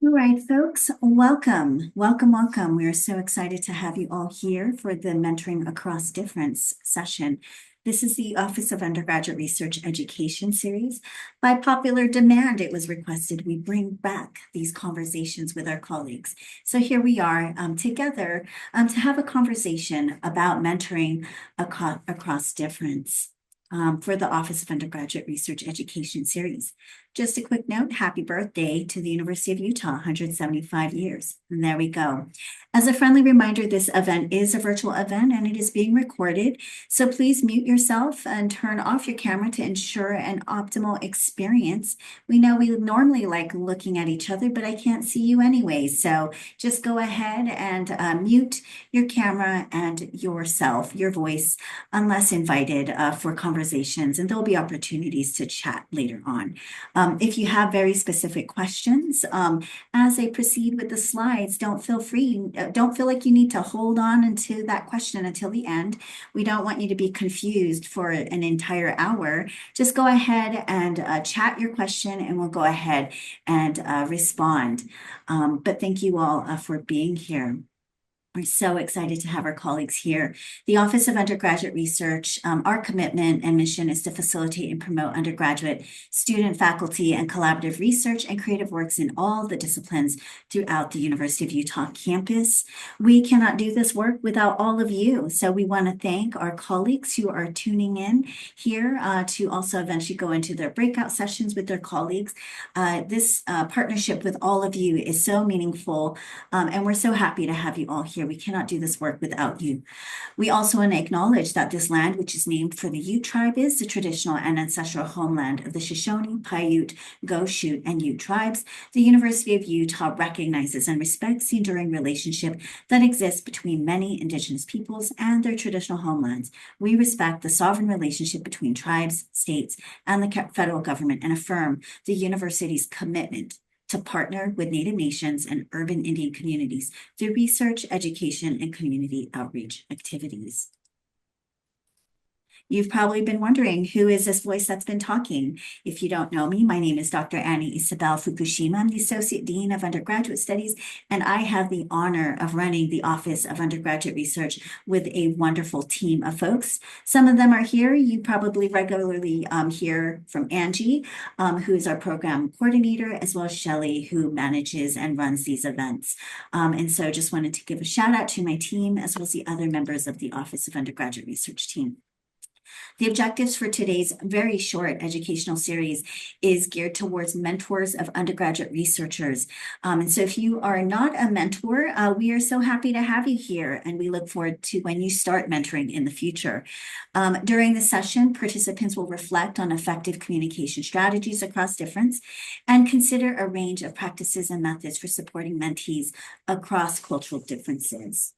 All right, folks, welcome, welcome, welcome. We are so excited to have you all here for the Mentoring Across Difference session. This is the Office of Undergraduate Research Education series. By popular demand, it was requested we bring back these conversations with our colleagues. So here we are together to have a conversation about mentoring across difference. For the Office of Undergraduate Research Education series. Just a quick note, happy birthday to the University of Utah, 175 years. And there we go. As a friendly reminder, this event is a virtual event and it is being recorded. So please mute yourself and turn off your camera to ensure an optimal experience. We know we normally like looking at each other, but I can't see you anyway. So just go ahead and mute your camera and yourself, your voice, unless invited for conversations. And there'll be opportunities to chat later on. If you have very specific questions, as I proceed with the slides, don't feel like you need to hold on into that question until the end. We don't want you to be confused for an entire hour. Just go ahead and chat your question and we'll go ahead and respond. But thank you all for being here. We're so excited to have our colleagues here. The Office of Undergraduate Research, our commitment and mission is to facilitate and promote undergraduate, student, faculty, and collaborative research and creative works in all the disciplines throughout the University of Utah campus. We cannot do this work without all of you. So we want to thank our colleagues who are tuning in here to also eventually go into their breakout sessions with their colleagues. This partnership with all of you is so meaningful, and we're so happy to have you all here. We cannot do this work without you. We also want to acknowledge that this land, which is named for the Ute tribe, is the traditional and ancestral homeland of the Shoshone, Paiute, Goshute, and Ute tribes. The University of Utah recognizes and respects the enduring relationship that exists between many Indigenous peoples and their traditional homelands. We respect the sovereign relationship between tribes, states, and the federal government and affirm the university's commitment to partner with Native nations and urban Indian communities through research, education, and community outreach activities. You've probably been wondering, who is this voice that's been talking? If you don't know me, my name is Dr. Annie Isabel Fukushima. I'm the Associate Dean of Undergraduate Studies, and I have the honor of running the Office of Undergraduate Research with a wonderful team of folks. Some of them are here. You probably regularly hear from Angie, who is our program coordinator, as well as Shelley, who manages and runs these events. And so just wanted to give a shout out to my team, as well as the other members of the Office of Undergraduate Research team. The objectives for today's very short educational series is geared towards mentors of undergraduate researchers. And so if you are not a mentor, we are so happy to have you here, and we look forward to when you start mentoring in the future. During the session, participants will reflect on effective communication strategies across difference and consider a range of practices and methods for supporting mentees across cultural differences.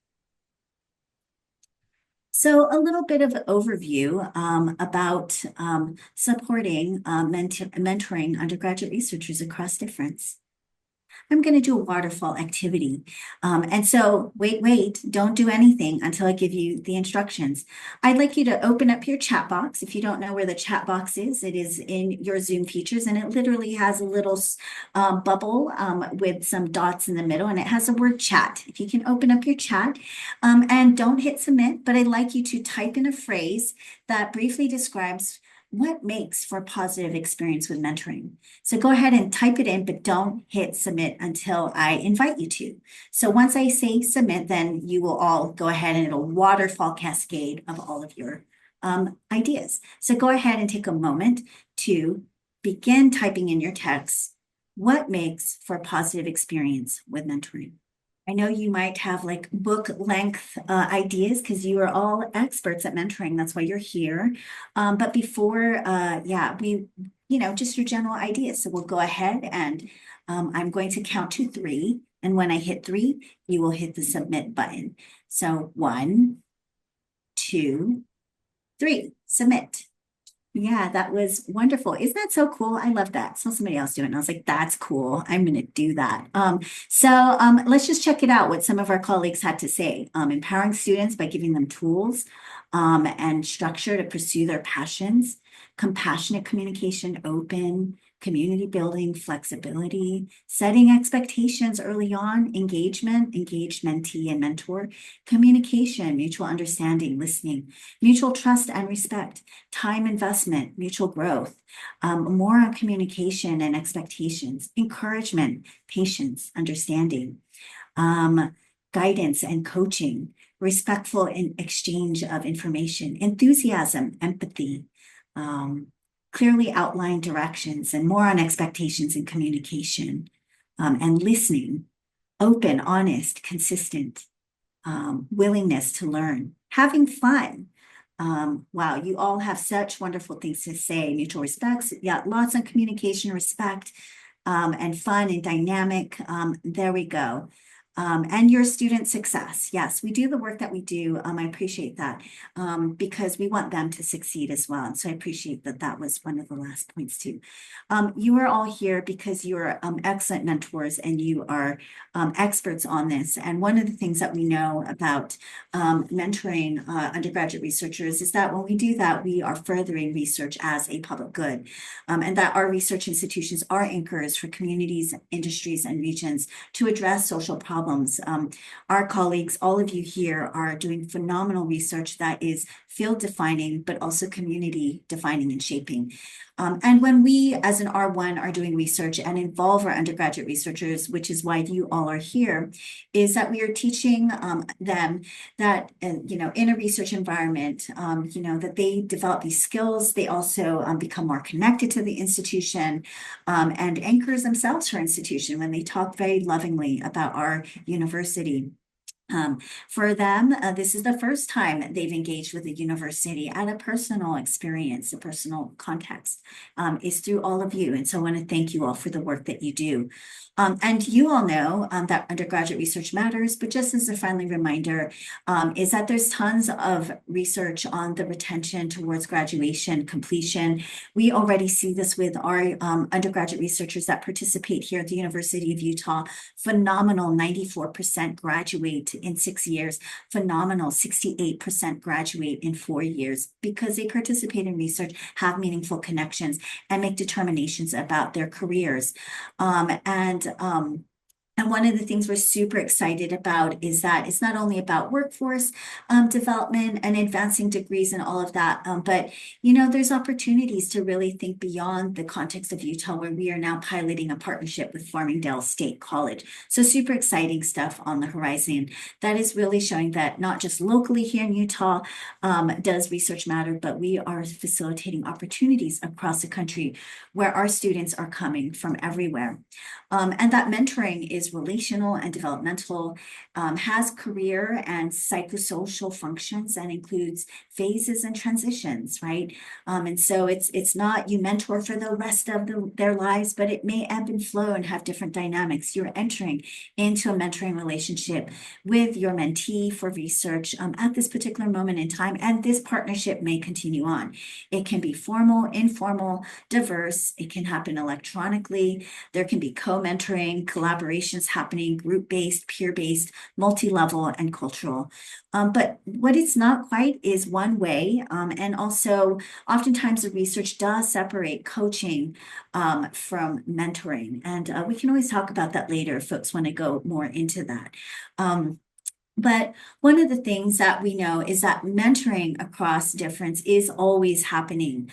So a little bit of overview about supporting mentoring undergraduate researchers across difference. I'm going to do a waterfall activity. And so wait, don't do anything until I give you the instructions. I'd like you to open up your chat box. If you don't know where the chat box is, it is in your Zoom features, and it literally has a little bubble with some dots in the middle, and it has the word chat. If you can open up your chat and don't hit submit, but I'd like you to type in a phrase that briefly describes what makes for a positive experience with mentoring. So go ahead and type it in, but don't hit submit until I invite you to. So once I say submit, then you will all go ahead and it'll waterfall cascade of all of your ideas. So go ahead and take a moment to begin typing in your text. What makes for a positive experience with mentoring? I know you might have like book length ideas because you are all experts at mentoring. That's why you're here. But before, just your general ideas. So we'll go ahead and I'm going to count to three. And when I hit three, you will hit the submit button. So 1, 2, 3, submit. Yeah, that was wonderful. Isn't that so cool? I love that. Saw somebody else do it, and I was like, that's cool. I'm going to do that. Let's just check it out, what some of our colleagues had to say. Empowering students by giving them tools and structure to pursue their passions, compassionate communication, open, community building, flexibility, setting expectations early on, engagement, engaged mentee and mentor, communication, mutual understanding, listening, mutual trust and respect, time investment, mutual growth, more on communication and expectations, encouragement, patience, understanding, guidance and coaching, respectful in exchange of information, enthusiasm, empathy, clearly outlined directions, and more on expectations and communication, and listening, open, honest, consistent, willingness to learn, having fun. Wow, you all have such wonderful things to say. Mutual respects, yeah, lots of communication, respect, and fun and dynamic. There we go. And your student success. Yes, we do the work that we do. I appreciate that because we want them to succeed as well. And so I appreciate that that was one of the last points too. You are all here because you are excellent mentors and you are experts on this. And one of the things that we know about mentoring undergraduate researchers is that when we do that, we are furthering research as a public good, and that our research institutions are anchors for communities, industries, and regions to address social problems. Our colleagues, all of you here, are doing phenomenal research that is field defining, but also community defining and shaping. And when we, as an R1, are doing research and involve our undergraduate researchers, which is why you all are here, is that we are teaching them that, in a research environment, that they develop these skills. They also become more connected to the institution and anchors themselves for institution when they talk very lovingly about our university. For them, this is the first time they've engaged with a university at a personal experience, a personal context, is through all of you. And so I want to thank you all for the work that you do. And you all know that undergraduate research matters, but just as a friendly reminder, is that there's tons of research on the retention towards graduation completion. We already see this with our undergraduate researchers that participate here at the University of Utah. Phenomenal 94% graduate in 6 years, phenomenal 68% graduate in 4 years because they participate in research, have meaningful connections, and make determinations about their careers. And one of the things we're super excited about is that it's not only about workforce development and advancing degrees and all of that, but there's opportunities to really think beyond the context of Utah, where we are now piloting a partnership with Farmingdale State College. So super exciting stuff on the horizon that is really showing that not just locally here in Utah does research matter, but we are facilitating opportunities across the country where our students are coming from everywhere. And that mentoring is relational and developmental, has career and psychosocial functions, and includes phases and transitions, right? And so it's not you mentor for the rest of their lives, but it may ebb and flow and have different dynamics. You're entering into a mentoring relationship with your mentee for research at this particular moment in time, and this partnership may continue on. It can be formal, informal, diverse. It can happen electronically. There can be co-mentoring, collaborations happening, group-based, peer-based, multi-level, and cultural. But what it's not quite is one way. And also, oftentimes the research does separate coaching from mentoring. And we can always talk about that later if folks want to go more into that. But one of the things that we know is that mentoring across difference is always happening.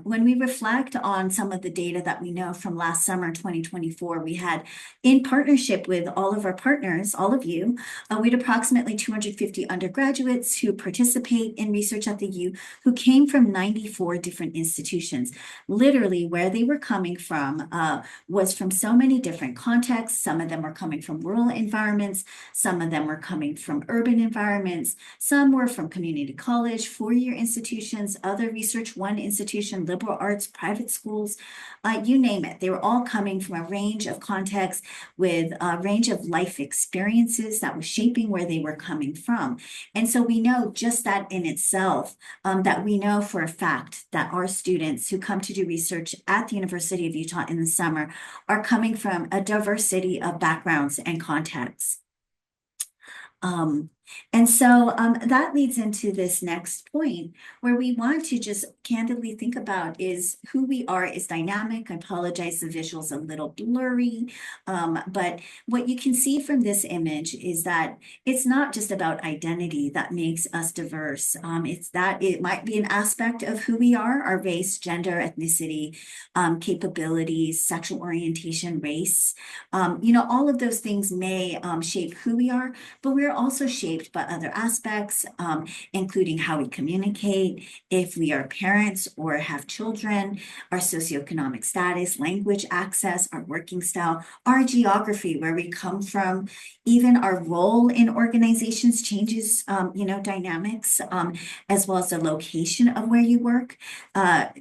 When we reflect on some of the data that we know from last summer, 2024, we had, in partnership with all of our partners, all of you, we had approximately 250 undergraduates who participate in research at the U, who came from 94 different institutions. Literally, where they were coming from was from so many different contexts. Some of them were coming from rural environments. Some of them were coming from urban environments. Some were from community college, four-year institutions, other Research One institution, liberal arts, private schools, you name it. They were all coming from a range of contexts with a range of life experiences that was shaping where they were coming from. And so we know just that in itself, that we know for a fact that our students who come to do research at the University of Utah in the summer are coming from a diversity of backgrounds and contexts. And so that leads into this next point where we want to just candidly think about is who we are is dynamic. I apologize, the visual's a little blurry, but what you can see from this image is that it's not just about identity that makes us diverse. It's that it might be an aspect of who we are, our race, gender, ethnicity, capabilities, sexual orientation, race. All of those things may shape who we are, but we're also shaped by other aspects, including how we communicate, if we are parents or have children, our socioeconomic status, language access, our working style, our geography, where we come from, even our role in organizations changes, dynamics, as well as the location of where you work,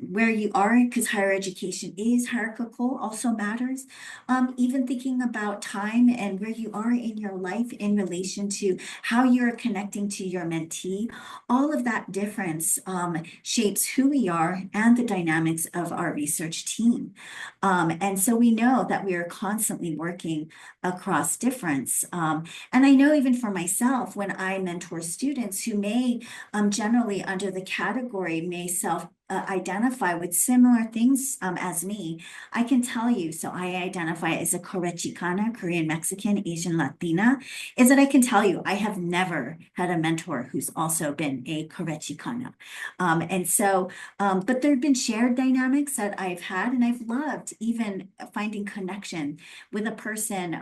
where you are, because higher education is hierarchical, also matters. Even thinking about time and where you are in your life in relation to how you're connecting to your mentee, all of that difference shapes who we are and the dynamics of our research team. And so we know that we are constantly working across difference. And I know even for myself, when I mentor students who may generally under the category may self identify with similar things as me, I can tell you, so I identify as a Korechicana, Korean Mexican, Asian Latina, is that I can tell you I have never had a mentor who's also been a Korechicana. But there have been shared dynamics that I've had, and I've loved even finding connection with a person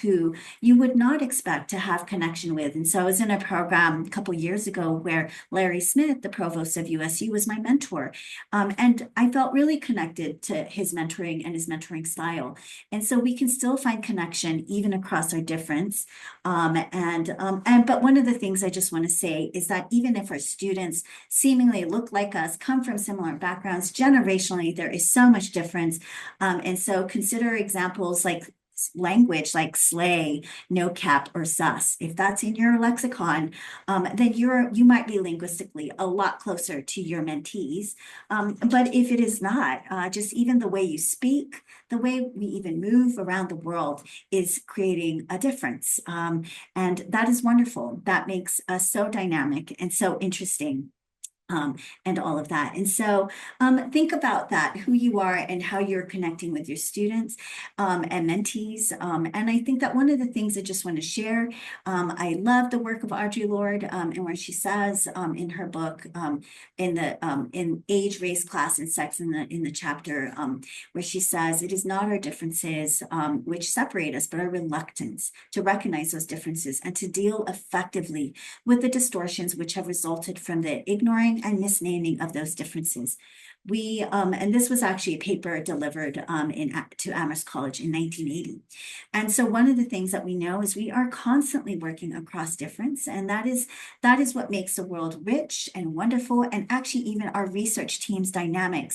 who you would not expect to have connection with. And so I was in a program a couple years ago where Larry Smith, the provost of USU, was my mentor. And I felt really connected to his mentoring and his mentoring style. And so we can still find connection even across our difference. But one of the things I just want to say is that even if our students seemingly look like us, come from similar backgrounds, generationally, there is so much difference. And so consider examples like language like slay, no cap, or sus. If that's in your lexicon, then you might be linguistically a lot closer to your mentees. But if it is not, just even the way you speak, the way we even move around the world is creating a difference. And that is wonderful. That makes us so dynamic and so interesting. And all of that. And so think about that, who you are and how you're connecting with your students and mentees. And I think that one of the things I just want to share, I love the work of Audre Lorde and where she says in her book, in age, race, class, and sex in the chapter, where she says, it is not our differences which separate us, but our reluctance to recognize those differences and to deal effectively with the distortions which have resulted from the ignoring and misnaming of those differences. And this was actually a paper delivered to Amherst College in 1980. And so one of the things that we know is we are constantly working across difference, and that is what makes the world rich and wonderful, and actually even our research team's dynamic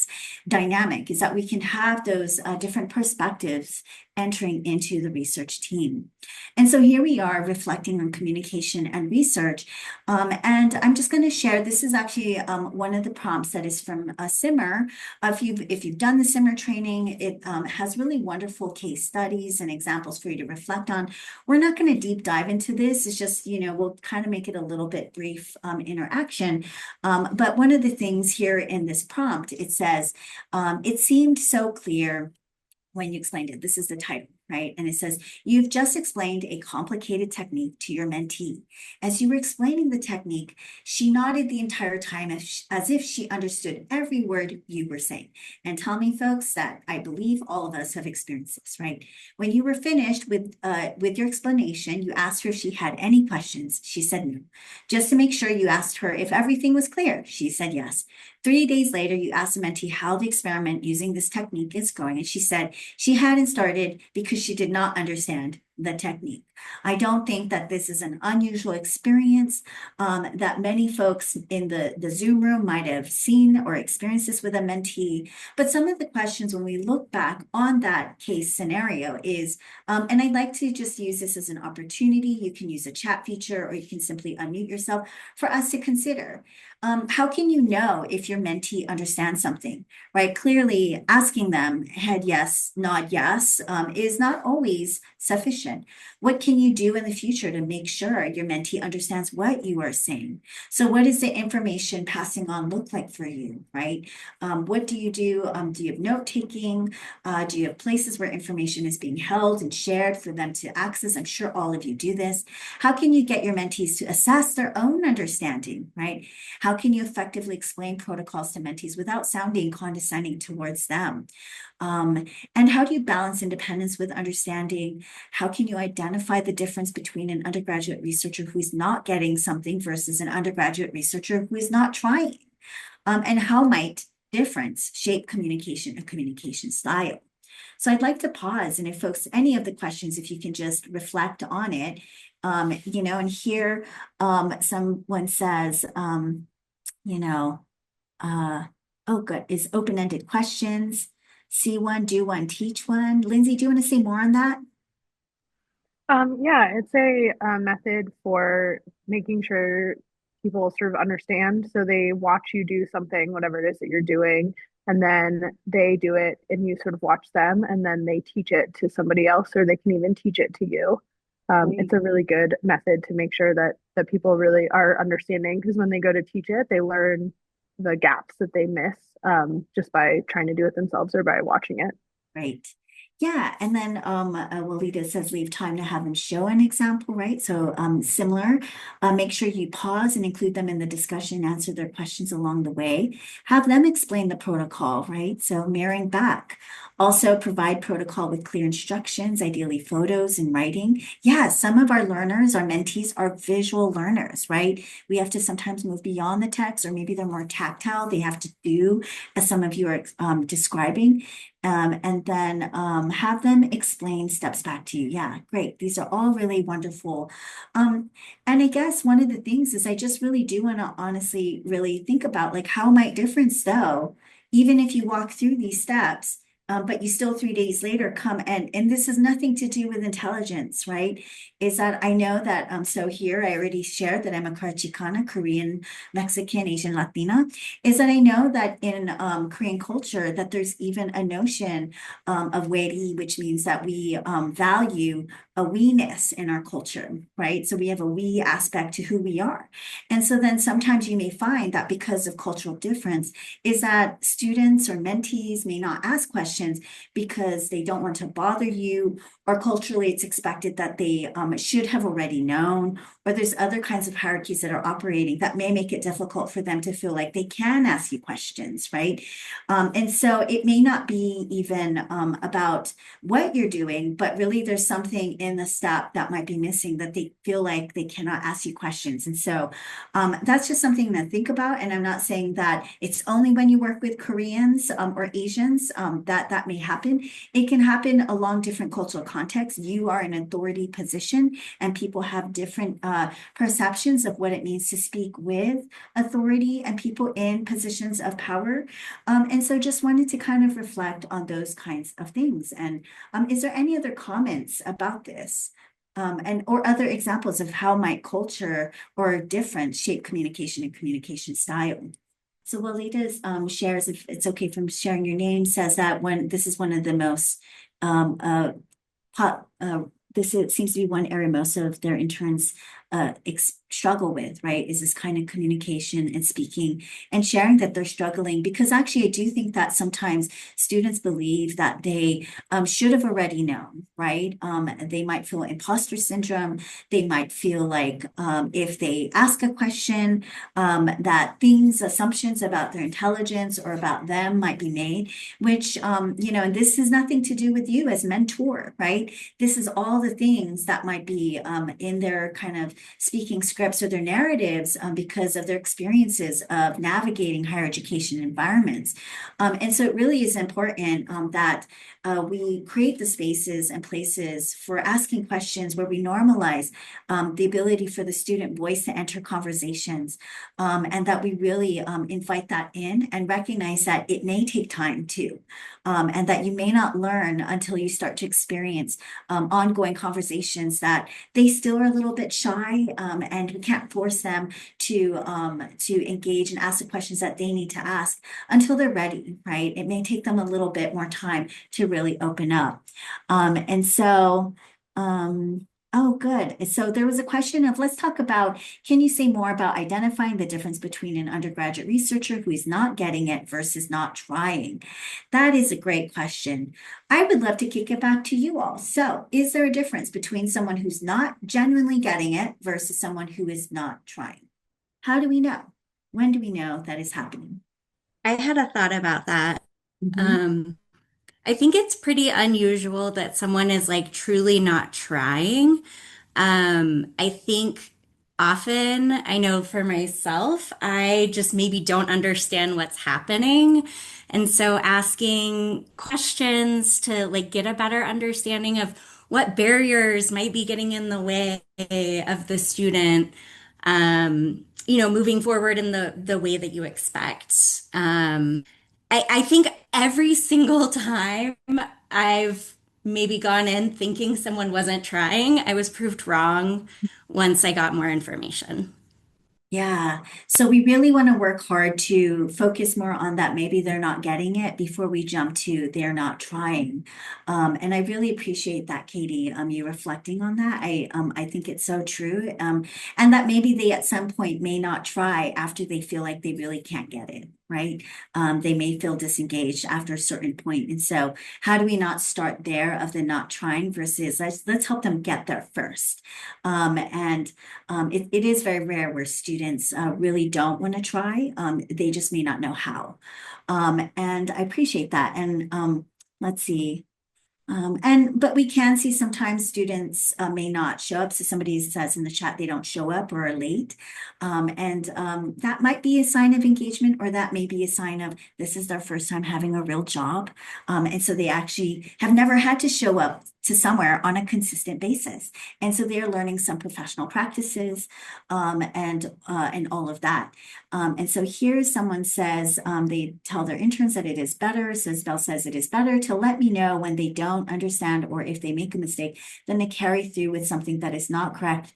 is that we can have those different perspectives entering into the research team. And so here we are reflecting on communication and research. And I'm just going to share, this is actually one of the prompts that is from SIMR. If you've done the SIMR training, it has really wonderful case studies and examples for you to reflect on. We're not going to deep dive into this. It's just, we'll kind of make it a little bit brief interaction. But one of the things here in this prompt, it says, it seemed so clear when you explained it. This is the title, right? And it says, you've just explained a complicated technique to your mentee. As you were explaining the technique, she nodded the entire time as if she understood every word you were saying. And tell me, folks, that I believe all of us have experienced this, right? When you were finished with your explanation, you asked her if she had any questions. She said no. Just to make sure, you asked her if everything was clear. She said yes. 3 days later, you asked the mentee how the experiment using this technique is going, and she said she hadn't started because she did not understand the technique. I don't think that this is an unusual experience, that many folks in the Zoom room might have seen or experienced this with a mentee. But some of the questions when we look back on that case scenario is, and I'd like to just use this as an opportunity, you can use a chat feature or you can simply unmute yourself for us to consider. How can you know if your mentee understands something, right? Clearly, asking them head yes, nod yes, is not always sufficient. What can you do in the future to make sure your mentee understands what you are saying? So, what does the information passing on look like for you, right? What do you do? Do you have note taking? Do you have places where information is being held and shared for them to access? I'm sure all of you do this. How can you get your mentees to assess their own understanding, right? How can you effectively explain protocols to mentees without sounding condescending towards them? And how do you balance independence with understanding? How can you identify the difference between an undergraduate researcher who is not getting something versus an undergraduate researcher who is not trying? And how might difference shape communication and communication style? So I'd like to pause, and if folks, any of the questions, if you can just reflect on it, and here someone says, you know, uh, oh, good, is open-ended questions. See one, do one, teach one. Lindsay, do you want to say more on that? Yeah, it's a method for making sure people sort of understand. So they watch you do something, whatever it is that you're doing, and then they do it and you sort of watch them and then they teach it to somebody else or they can even teach it to you. It's Great. a really good method to make sure that people really are understanding because when they go to teach it, they learn the gaps that they miss just by trying to do it themselves or by watching it. Right. Yeah, and then Walida says leave time to have them show an example, right? So similar, make sure you pause and include them in the discussion, answer their questions along the way. Have them explain the protocol, right? So mirroring back. Also provide protocol with clear instructions, ideally photos and writing. Yeah, some of our learners, our mentees are visual learners, right? We have to sometimes move beyond the text, or maybe they're more tactile. They have to do, as some of you are describing, and then have them explain steps back to you. Yeah, great. These are all really wonderful. And I guess one of the things is I just really do want to honestly really think about like how might difference though, even if you walk through these steps, but you still 3 days later come and this has nothing to do with intelligence, right? Is that I know that so here I already shared that I'm a Chicana, Korean, Mexican, Asian, Latina, is that I know that in Korean culture that there's even a notion of weri, which means that we value a we-ness in our culture, right? So we have a we aspect to who we are. And so then sometimes you may find that because of cultural difference, is that students or mentees may not ask questions because they don't want to bother you, or culturally it's expected that they should have already known, or there's other kinds of hierarchies that are operating that may make it difficult for them to feel like they can ask you questions, right? And so it may not be even about what you're doing, but really there's something in the step that might be missing that they feel like they cannot ask you questions. And so that's just something to think about. And I'm not saying that it's only when you work with Koreans or Asians that that may happen. It can happen along different cultural contexts. You are in an authority position, and people have different perceptions of what it means to speak with authority and people in positions of power. And so just wanted to kind of reflect on those kinds of things. And is there any other comments about this? And or other examples of how might culture or difference shape communication and communication style? So Walida shares, if it's okay from sharing your name, says that when this is one of the most um, uh, this seems to be one area most of their interns struggle with, right? Is this kind of communication and speaking and sharing that they're struggling. Because actually, I do think that sometimes students believe that they should have already known, right? They might feel imposter syndrome. They might feel like if they ask a question, that things, assumptions about their intelligence or about them might be made, which, and this has nothing to do with you as mentor, right? This is all the things that might be in their kind of speaking scripts or their narratives because of their experiences of navigating higher education environments. And so it really is important that we create the spaces and places for asking questions where we normalize the ability for the student voice to enter conversations, and that we really invite that in and recognize that it may take time too. and that you may not learn until you start to experience ongoing conversations that they still are a little bit shy, and we can't force them to engage and ask the questions that they need to ask until they're ready, right? It may take them a little bit more time to really open up. And so, oh, good. So there was a question of, let's talk about, can you say more about identifying the difference between an undergraduate researcher who is not getting it versus not trying? That is a great question. I would love to kick it back to you all. So is there a difference between someone who's not genuinely getting it versus someone who is not trying? How do we know? When do we know that is happening? I had a thought about that. Mhm. Um, I think it's pretty unusual that someone is like truly not trying. I think often, I know for myself, I just maybe don't understand what's happening. And so asking questions to like get a better understanding of what barriers might be getting in the way of the student, moving forward in the way that you expect. I think every single time I've maybe gone in thinking someone wasn't trying, I was proved wrong once I got more information. Yeah. So we really want to work hard to focus more on that. Maybe they're not getting it before we jump to they're not trying. And I really appreciate that, Katie, you reflecting on that. I think it's so true. And that maybe they at some point may not try after they feel like they really can't get it, right? They may feel disengaged after a certain point. And so how do we not start there of the not trying versus let's help them get there first. And it is very rare where students really don't want to try. They just may not know how. And I appreciate that. And let's see. But we can see sometimes students may not show up. So somebody says in the chat they don't show up or are late. And that might be a sign of engagement, or that may be a sign of this is their first time having a real job. And so they actually have never had to show up to somewhere on a consistent basis. And so they're learning some professional practices, and all of that. And so here someone says they tell their interns that it is better. So Bell says it is better to let me know when they don't understand or if they make a mistake than to carry through with something that is not correct.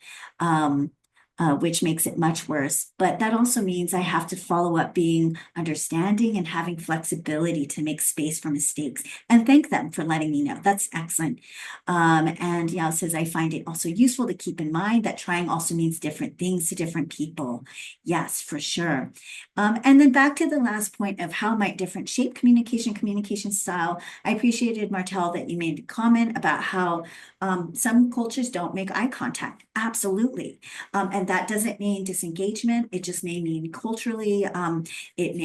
Which makes it much worse. But that also means I have to follow up being understanding and having flexibility to make space for mistakes and thank them for letting me know. That's excellent. And Yao says, I find it also useful to keep in mind that trying also means different things to different people. Yes, for sure. And then back to the last point of how might different shape communication style. I appreciated, Martel, that you made a comment about how some cultures don't make eye contact. Absolutely. And that doesn't mean disengagement. It just may mean culturally, it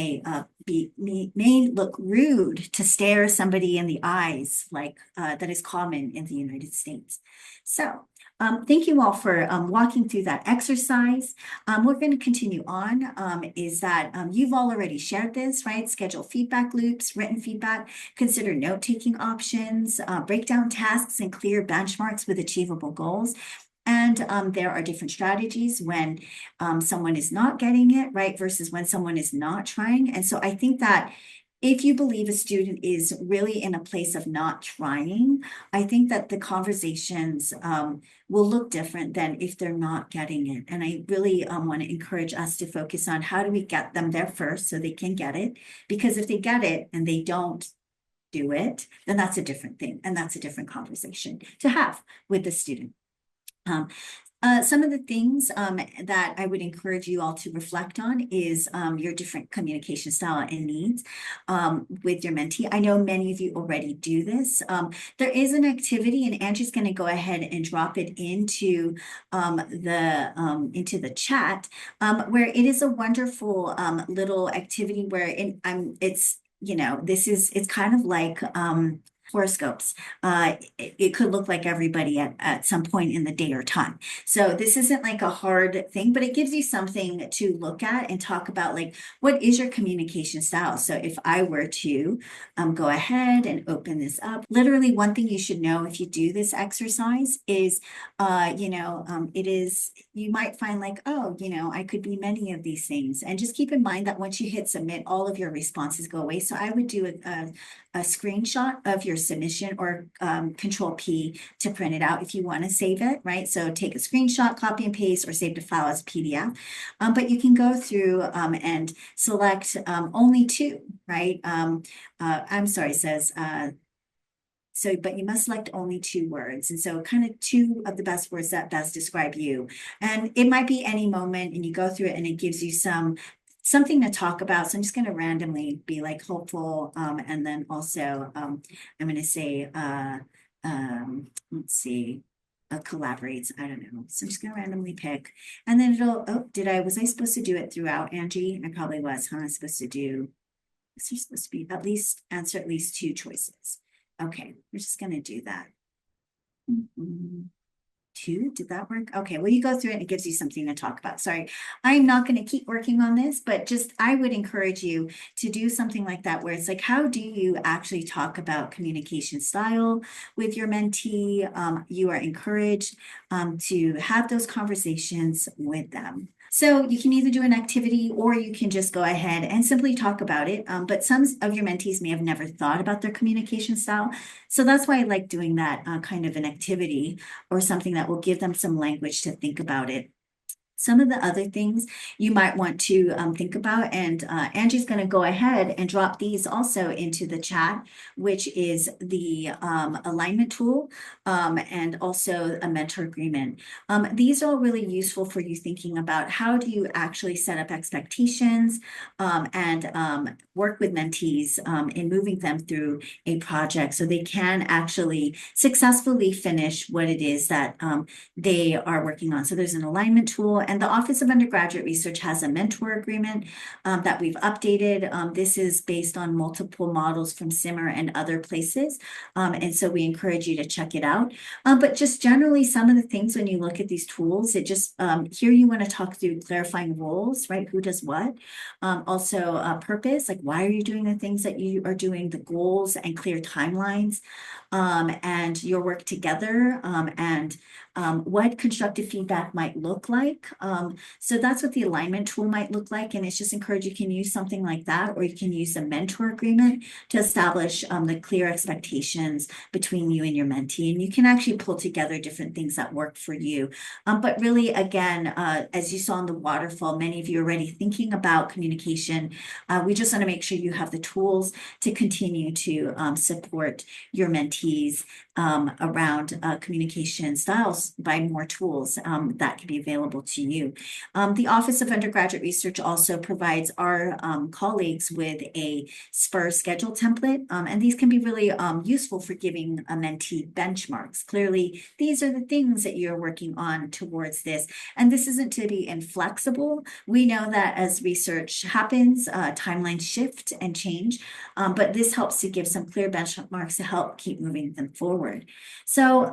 may look rude to stare somebody in the eyes, like that is common in the United States. So thank you all for walking through that exercise. We're going to continue on. Is that you've all already shared this, right? Schedule feedback loops, written feedback, consider note-taking options, break down tasks and clear benchmarks with achievable goals. And there are different strategies when someone is not getting it, right, versus when someone is not trying. And so I think that if you believe a student is really in a place of not trying, I think that the conversations will look different than if they're not getting it. And I really want to encourage us to focus on how do we get them there first so they can get it. Because if they get it and they don't do it, then that's a different thing. And that's a different conversation to have with the student. Um, some of the things that I would encourage you all to reflect on is your different communication style and needs with your mentee. I know many of you already do this. There is an activity, and Angie's going to go ahead and drop it into the chat, where it is a wonderful little activity where it's it's kind of like horoscopes. It could look like everybody at some point in the day or time. So this isn't like a hard thing, but it gives you something to look at and talk about, like, what is your communication style? So if I were to go ahead and open this up, literally one thing you should know if you do this exercise is, it is, you might find like, oh, I could be many of these things. And just keep in mind that once you hit submit, all of your responses go away. So I would do a screenshot of your submission, or Control P to print it out if you want to save it, right? So take a screenshot, copy and paste, or save the file as PDF. But you can go through and select only two, right? I'm sorry, it says, but you must select only two words. And so kind of two of the best words that best describe you. And it might be any moment, and you go through it and it gives you something to talk about. So I'm just going to randomly be like hopeful. And then also I'm going to say, let's see, collaborates. I don't know. So I'm just going to randomly pick. And then was I supposed to do it throughout, Angie? I probably was, huh? I'm supposed to do, so you're supposed to be answer at least two choices. Okay, we're just going to do that. Two, did that work? Okay, well, you go through it and it gives you something to talk about. Sorry, I'm not going to keep working on this, but just I would encourage you to do something like that, where it's like, how do you actually talk about communication style with your mentee? You are encouraged to have those conversations with them. So you can either do an activity, or you can just go ahead and simply talk about it. But some of your mentees may have never thought about their communication style. So that's why I like doing that kind of an activity, or something that will give them some language to think about it. Some of the other things you might want to think about, and Angie's going to go ahead and drop these also into the chat, which is the alignment tool and also a mentor agreement. These are all really useful for you thinking about how do you actually set up expectations and work with mentees in moving them through a project so they can actually successfully finish what it is that they are working on. So there's an alignment tool, and the Office of Undergraduate Research has a mentor agreement that we've updated. This is based on multiple models from SIMR and other places. And so we encourage you to check it out. But just generally, some of the things when you look at these tools, it just, here you want to talk through clarifying roles, right? Who does what? Also purpose, like why are you doing the things that you are doing, the goals and clear timelines, and your work together, and what constructive feedback might look like. So that's what the alignment tool might look like. And it's just encouraged you can use something like that, or you can use a mentor agreement to establish the clear expectations between you and your mentee. And you can actually pull together different things that work for you. But really, again, as you saw in the waterfall, many of you are already thinking about communication. We just want to make sure you have the tools to continue to support your mentees around communication styles by more tools that can be available to you. The Office of Undergraduate Research also provides our colleagues with a SPUR schedule template, and these can be really useful for giving a mentee benchmarks. Clearly, these are the things that you're working on towards this, and this isn't to be inflexible. We know that as research happens, timelines shift and change, but this helps to give some clear benchmarks to help keep moving them forward. So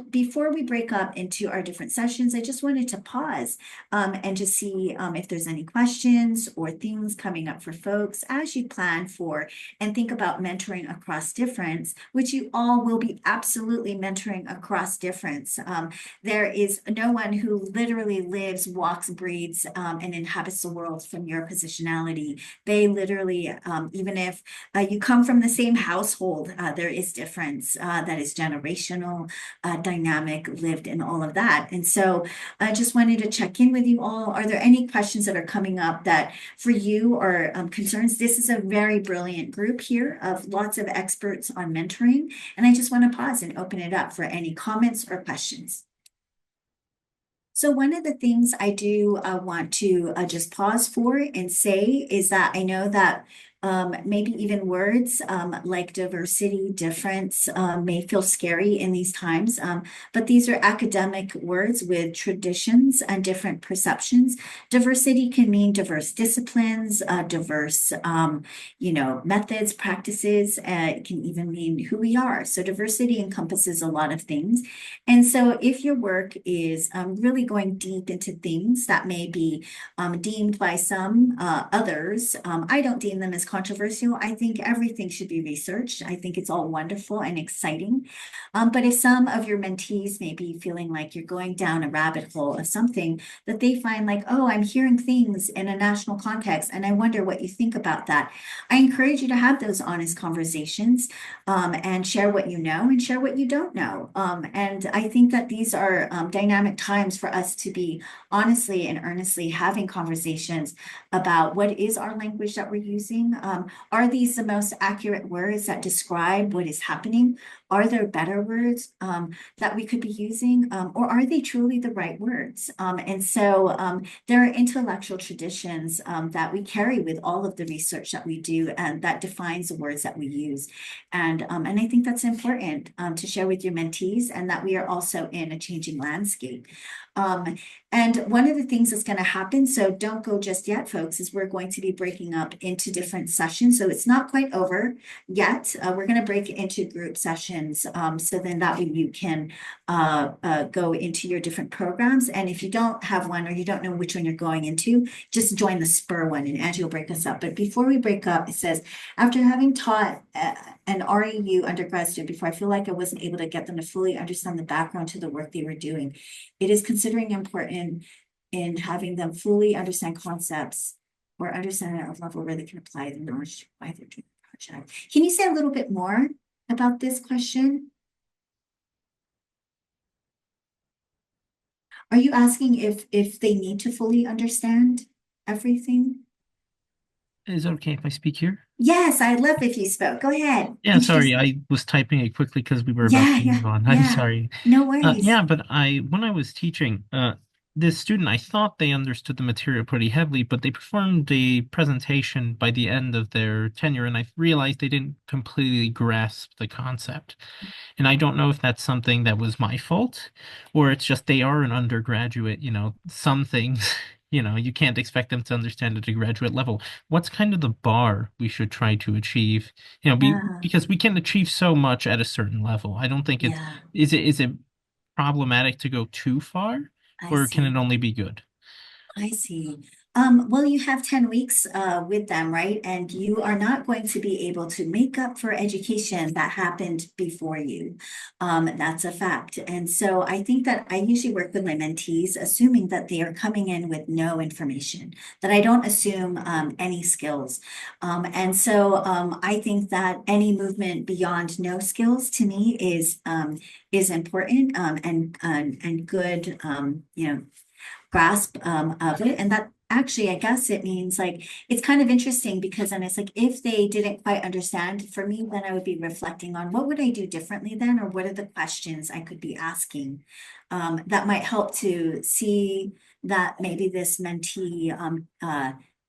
before we break up into our different sessions, I just wanted to pause and just see if there's any questions or things coming up for folks as you plan for and think about mentoring across difference, which you all will be absolutely mentoring across difference. There is no one who literally lives, walks, breathes, and inhabits the world from your positionality. They literally, even if you come from the same household, there is difference that is generational, dynamic, lived, and all of that. And so I just wanted to check in with you all. Are there any questions that are coming up that for you are concerns? This is a very brilliant group here of lots of experts on mentoring. And I just want to pause and open it up for any comments or questions. So one of the things I do want to just pause for and say is that I know that Maybe even words like diversity, difference may feel scary in these times, but these are academic words with traditions and different perceptions. Diversity can mean diverse disciplines, diverse, methods, practices. It can even mean who we are. So diversity encompasses a lot of things. And so if your work is really going deep into things that may be deemed by some others, I don't deem them as controversial. I think everything should be researched. I think it's all wonderful and exciting. But if some of your mentees may be feeling like you're going down a rabbit hole of something that they find like, oh, I'm hearing things in a national context, and I wonder what you think about that. I encourage you to have those honest conversations and share what you know and share what you don't know. And I think that these are dynamic times for us to be honestly and earnestly having conversations about what is our language that we're using. Are these the most accurate words that describe what is happening? Are there better words that we could be using, or are they truly the right words? And so there are intellectual traditions that we carry with all of the research that we do, and that defines the words that we use. And I think that's important to share with your mentees, and that we are also in a changing landscape. And one of the things that's going to happen, so don't go just yet, folks, is we're going to be breaking up into different sessions. So it's not quite over yet. We're going to break it into group sessions. So then that way you can go into your different programs. And if you don't have one or you don't know which one you're going into, just join the Spur one and Angie will break us up. But before we break up, it says, after having taught an REU undergrad student before, I feel like I wasn't able to get them to fully understand the background to the work they were doing. It is considering important in having them fully understand concepts or understand at a level where they can apply the knowledge by their doing the project. Can you say a little bit more about this question? Are you asking if they need to fully understand everything? Is it okay if I speak here? Yes, I'd love if you spoke. Go ahead. Yeah, sorry, I was typing it quickly because we were about to move on. I'm sorry. No worries. Yeah, but when I was teaching, this student, I thought they understood the material pretty heavily, but they performed a presentation by the end of their tenure, and I realized they didn't completely grasp the concept. And I don't know if that's something that was my fault, or it's just they are an undergraduate, some things, you can't expect them to understand at a graduate level. What's kind of the bar we should try to achieve? Because we can achieve so much at a certain level. I don't think is it problematic to go too far, or can it only be good? I see. Well, you have 10 weeks with them, right? And you are not going to be able to make up for education that happened before you. That's a fact. And so I think that I usually work with my mentees, assuming that they are coming in with no information, that I don't assume any skills. And so I think that any movement beyond no skills to me is important and good, grasp of it. And that actually, I guess it means like, it's kind of interesting because then it's like, if they didn't quite understand, for me, then I would be reflecting on what would I do differently then, or what are the questions I could be asking that might help to see that maybe this mentee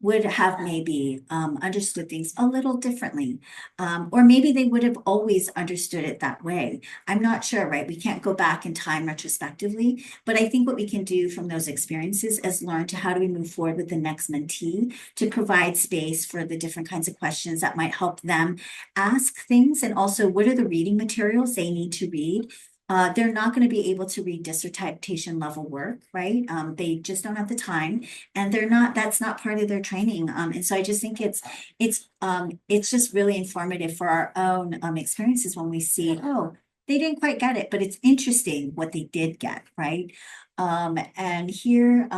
would have maybe understood things a little differently. Or maybe they would have always understood it that way. I'm not sure, right? We can't go back in time retrospectively, but I think what we can do from those experiences is learn to how do we move forward with the next mentee to provide space for the different kinds of questions that might help them ask things. And also, what are the reading materials they need to read? They're not going to be able to read dissertation level work, right? They just don't have the time, and that's not part of their training. And so I just think it's just really informative for our own experiences when we see, oh, they didn't quite get it, but it's interesting what they did get, right? And here,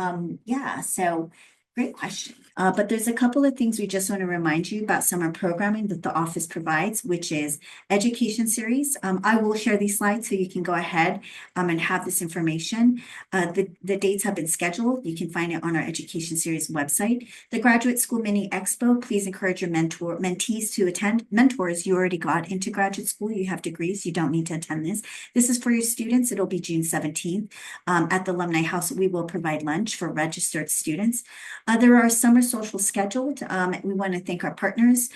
yeah, so great question. But there's a couple of things we just want to remind you about summer programming that the office provides, which is education series. I will share these slides so you can go ahead and have this information. The dates have been scheduled. You can find it on our education series website. The Graduate School Mini Expo, please encourage your mentees to attend. Mentors, you already got into graduate school. You have degrees. You don't need to attend this. This is for your students. It'll be June 17th. At the Alumni House, we will provide lunch for registered students. There are summer socials scheduled. We want to thank our partners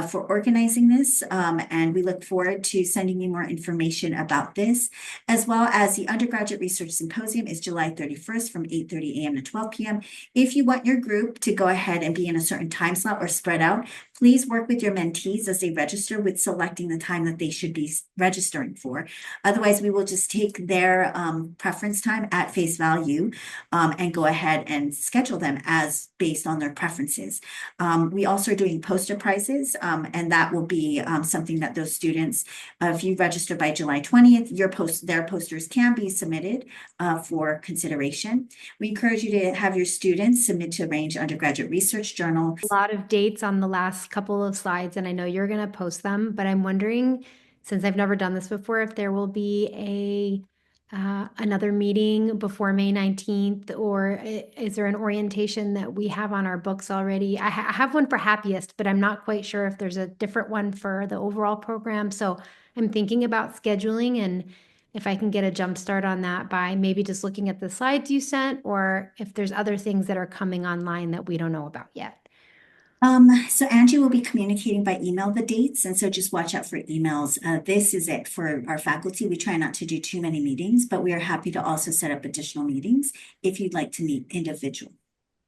for organizing this, and we look forward to sending you more information about this, as well as the Undergraduate Research Symposium is July 31st from 8:30 a.m. to 12 p.m. If you want your group to go ahead and be in a certain time slot or spread out, please work with your mentees as they register with selecting the time that they should be registering for. Otherwise, we will just take their preference time at face value and go ahead and schedule them as based on their preferences. We also are doing poster prizes, and that will be something that those students, if you register by July 20th, their posters can be submitted for consideration. We encourage you to have your students submit to Arrange Undergraduate Research Journal. A lot of dates on the last couple of slides, and I know you're going to post them, but I'm wondering, since I've never done this before, if there will be another meeting before May 19th, or is there an orientation that we have on our books already? I have one for Happiest, but I'm not quite sure if there's a different one for the overall program. So I'm thinking about scheduling, and if I can get a jump start on that by maybe just looking at the slides you sent, or if there's other things that are coming online that we don't know about yet. So Angie will be communicating by email the dates, and so just watch out for emails. This is it for our faculty. We try not to do too many meetings, but we are happy to also set up additional meetings if you'd like to meet individually.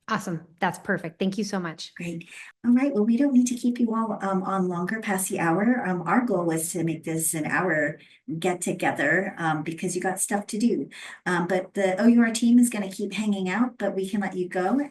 Awesome. That's perfect. Thank you so much. Great. All right. Well, we don't need to keep you all on longer past the hour. Our goal was to make this an hour get together because you got stuff to do. But the OUR team is going to keep hanging out, but we can let you go.